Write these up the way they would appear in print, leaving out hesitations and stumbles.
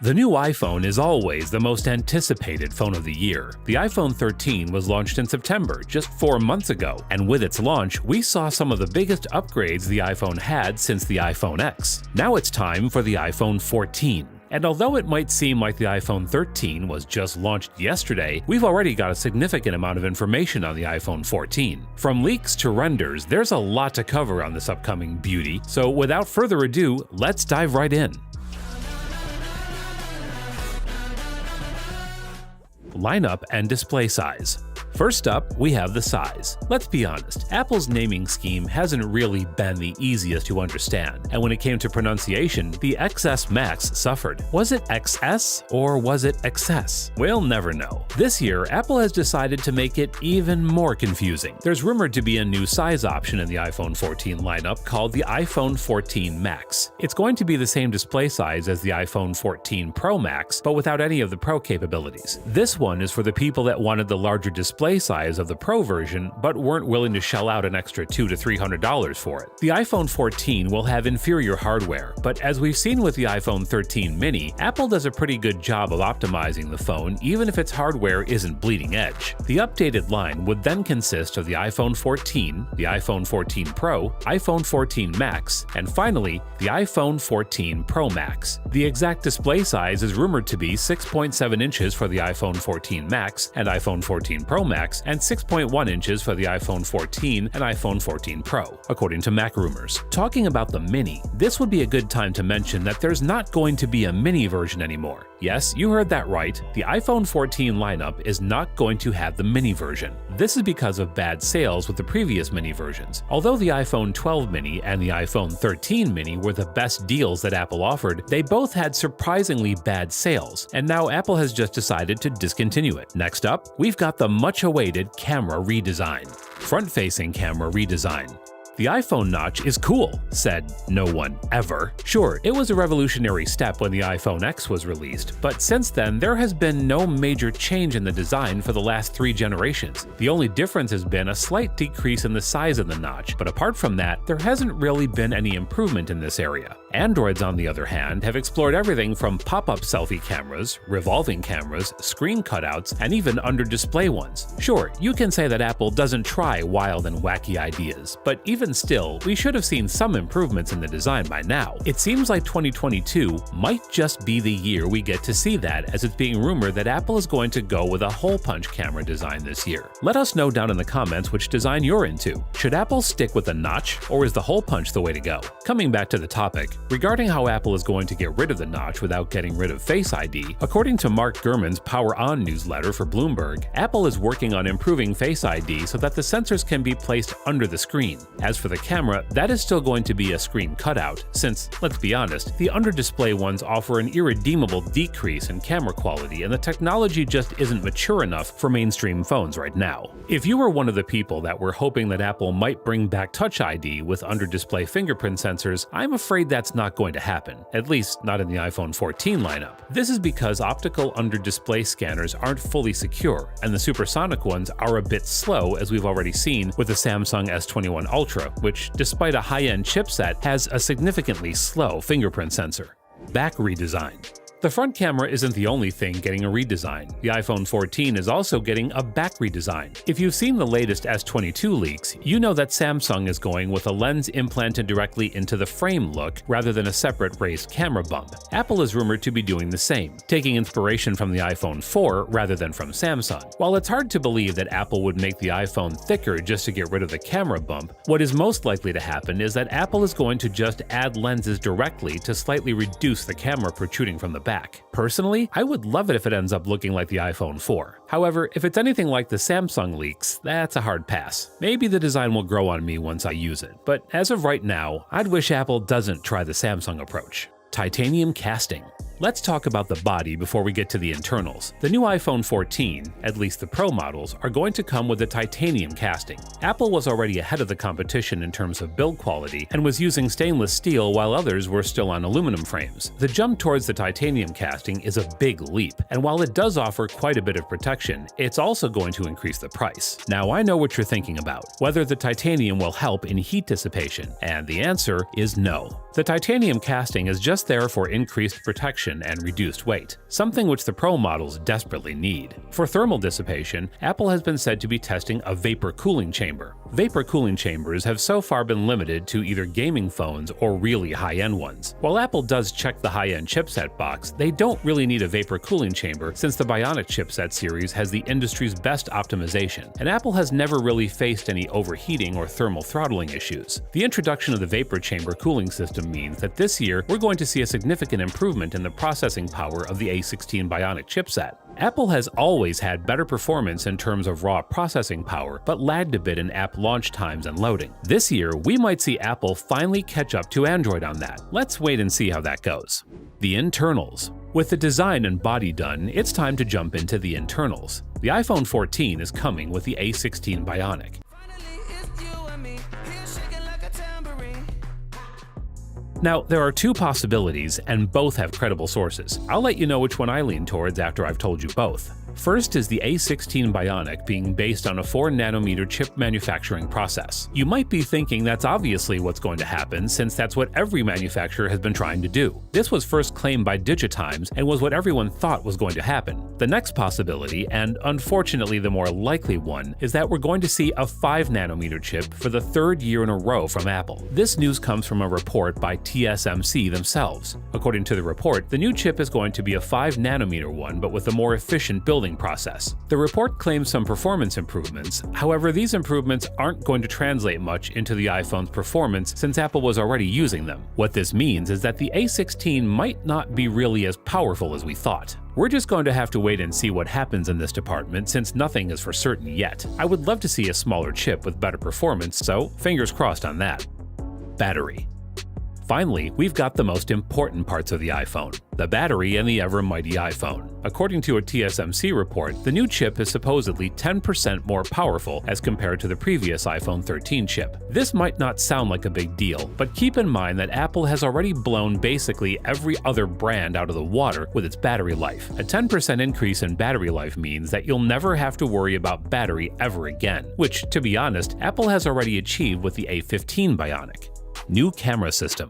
The new iPhone is always the most anticipated phone of the year. The iPhone 13 was launched in September, just 4 months ago, and with its launch, we saw some of the biggest upgrades the iPhone had since the iPhone X. Now it's time for the iPhone 14. And although it might seem like the iPhone 13 was just launched yesterday, we've already got a significant amount of information on the iPhone 14. From leaks to renders, there's a lot to cover on this upcoming beauty, so without further ado, let's dive right in. Lineup and display size. First up, we have the size. Let's be honest, Apple's naming scheme hasn't really been the easiest to understand, and when it came to pronunciation, the XS Max suffered. Was it XS or was it XS? We'll never know. This year, Apple has decided to make it even more confusing. There's rumored to be a new size option in the iPhone 14 lineup called the iPhone 14 Max. It's going to be the same display size as the iPhone 14 Pro Max, but without any of the Pro capabilities. This one is for the people that wanted the larger display size of the Pro version, but weren't willing to shell out an extra $200 to $300 for it. The iPhone 14 will have inferior hardware, but as we've seen with the iPhone 13 mini, Apple does a pretty good job of optimizing the phone even if its hardware isn't bleeding edge. The updated line would then consist of the iPhone 14, the iPhone 14 Pro, iPhone 14 Max, and finally, the iPhone 14 Pro Max. The exact display size is rumored to be 6.7 inches for the iPhone 14 Max and iPhone 14 Pro Max, and 6.1 inches for the iPhone 14 and iPhone 14 Pro, according to Mac Rumors. Talking about the Mini, this would be a good time to mention that there's not going to be a Mini version anymore. Yes, you heard that right. The iPhone 14 lineup is not going to have the Mini version. This is because of bad sales with the previous Mini versions. Although the iPhone 12 Mini and the iPhone 13 Mini were the best deals that Apple offered, they both had surprisingly bad sales, and now Apple has just decided to discontinue it. Next up, we've got the much-awaited camera redesign. Front-facing camera redesign. The iPhone notch is cool, said no one ever. Sure, it was a revolutionary step when the iPhone X was released, but since then there has been no major change in the design for the last 3 generations. The only difference has been a slight decrease in the size of the notch, but apart from that, there hasn't really been any improvement in this area. Androids, on the other hand, have explored everything from pop-up selfie cameras, revolving cameras, screen cutouts, and even under-display ones. Sure, you can say that Apple doesn't try wild and wacky ideas, but even still, we should have seen some improvements in the design by now. It seems like 2022 might just be the year we get to see that, as it's being rumored that Apple is going to go with a hole-punch camera design this year. Let us know down in the comments which design you're into. Should Apple stick with a notch, or is the hole punch the way to go? Coming back to the topic, regarding how Apple is going to get rid of the notch without getting rid of Face ID, according to Mark Gurman's Power On newsletter for Bloomberg, Apple is working on improving Face ID so that the sensors can be placed under the screen. As for the camera, that is still going to be a screen cutout, since, let's be honest, the under-display ones offer an irredeemable decrease in camera quality and the technology just isn't mature enough for mainstream phones right now. If you were one of the people that were hoping that Apple might bring back Touch ID with under-display fingerprint sensors, I'm afraid that's not going to happen, at least not in the iPhone 14 lineup. This is because optical under-display scanners aren't fully secure, and the supersonic ones are a bit slow, as we've already seen with the Samsung S21 Ultra, which, despite a high-end chipset, has a significantly slow fingerprint sensor. Back redesign. The front camera isn't the only thing getting a redesign. The iPhone 14 is also getting a back redesign. If you've seen the latest S22 leaks, you know that Samsung is going with a lens implanted directly into the frame look rather than a separate raised camera bump. Apple is rumored to be doing the same, taking inspiration from the iPhone 4 rather than from Samsung. While it's hard to believe that Apple would make the iPhone thicker just to get rid of the camera bump, what is most likely to happen is that Apple is going to just add lenses directly to slightly reduce the camera protruding from the back. Personally, I would love it if it ends up looking like the iPhone 4. However, if it's anything like the Samsung leaks, that's a hard pass. Maybe the design will grow on me once I use it, but as of right now, I'd wish Apple doesn't try the Samsung approach. Titanium casting. Let's talk about the body before we get to the internals. The new iPhone 14, at least the Pro models, are going to come with a titanium casting. Apple was already ahead of the competition in terms of build quality and was using stainless steel while others were still on aluminum frames. The jump towards the titanium casting is a big leap, and while it does offer quite a bit of protection, it's also going to increase the price. Now I know what you're thinking about, whether the titanium will help in heat dissipation, and the answer is no. The titanium casting is just there for increased protection traction and reduced weight, something which the Pro models desperately need. For thermal dissipation, Apple has been said to be testing a vapor cooling chamber. Vapor cooling chambers have so far been limited to either gaming phones or really high-end ones. While Apple does check the high-end chipset box, they don't really need a vapor cooling chamber since the Bionic chipset series has the industry's best optimization, and Apple has never really faced any overheating or thermal throttling issues. The introduction of the vapor chamber cooling system means that this year we're going to see a significant improvement in the processing power of the A16 Bionic chipset. Apple has always had better performance in terms of raw processing power, but lagged a bit in app launch times and loading. This year, we might see Apple finally catch up to Android on that. Let's wait and see how that goes. The internals. With the design and body done, it's time to jump into the internals. The iPhone 14 is coming with the A16 Bionic. Now, there are two possibilities, and both have credible sources. I'll let you know which one I lean towards after I've told you both. First is the A16 Bionic being based on a 4nm chip manufacturing process. You might be thinking that's obviously what's going to happen since that's what every manufacturer has been trying to do. This was first claimed by Digitimes and was what everyone thought was going to happen. The next possibility, and unfortunately the more likely one, is that we're going to see a 5nm chip for the third year in a row from Apple. This news comes from a report by TSMC themselves. According to the report, the new chip is going to be a 5nm one but with a more efficient building process. The report claims some performance improvements, however these improvements aren't going to translate much into the iPhone's performance since Apple was already using them. What this means is that the A16 might not be really as powerful as we thought. We're just going to have to wait and see what happens in this department since nothing is for certain yet. I would love to see a smaller chip with better performance, so fingers crossed on that. Battery. Finally, we've got the most important parts of the iPhone, the battery and the ever-mighty iPhone. According to a TSMC report, the new chip is supposedly 10% more powerful as compared to the previous iPhone 13 chip. This might not sound like a big deal, but keep in mind that Apple has already blown basically every other brand out of the water with its battery life. A 10% increase in battery life means that you'll never have to worry about battery ever again, which, to be honest, Apple has already achieved with the A15 Bionic. New camera system.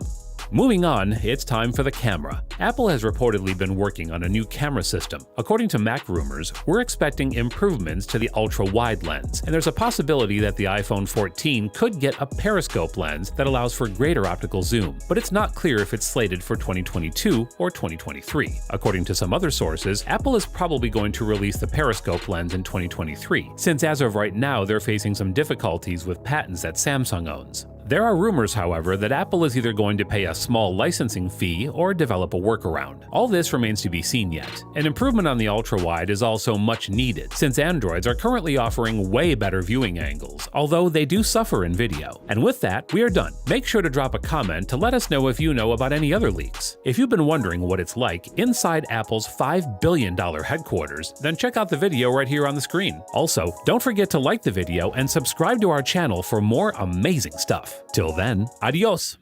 Moving on, it's time for the camera. Apple has reportedly been working on a new camera system. According to Mac rumors, we're expecting improvements to the ultra-wide lens, and there's a possibility that the iPhone 14 could get a periscope lens that allows for greater optical zoom, but it's not clear if it's slated for 2022 or 2023. According to some other sources, Apple is probably going to release the periscope lens in 2023, since as of right now they're facing some difficulties with patents that Samsung owns. There are rumors, however, that Apple is either going to pay a small licensing fee or develop a workaround. All this remains to be seen yet. An improvement on the ultra-wide is also much needed, since Androids are currently offering way better viewing angles, although they do suffer in video. And with that, we are done. Make sure to drop a comment to let us know if you know about any other leaks. If you've been wondering what it's like inside Apple's $5 billion headquarters, then check out the video right here on the screen. Also, don't forget to like the video and subscribe to our channel for more amazing stuff. Till then, adios!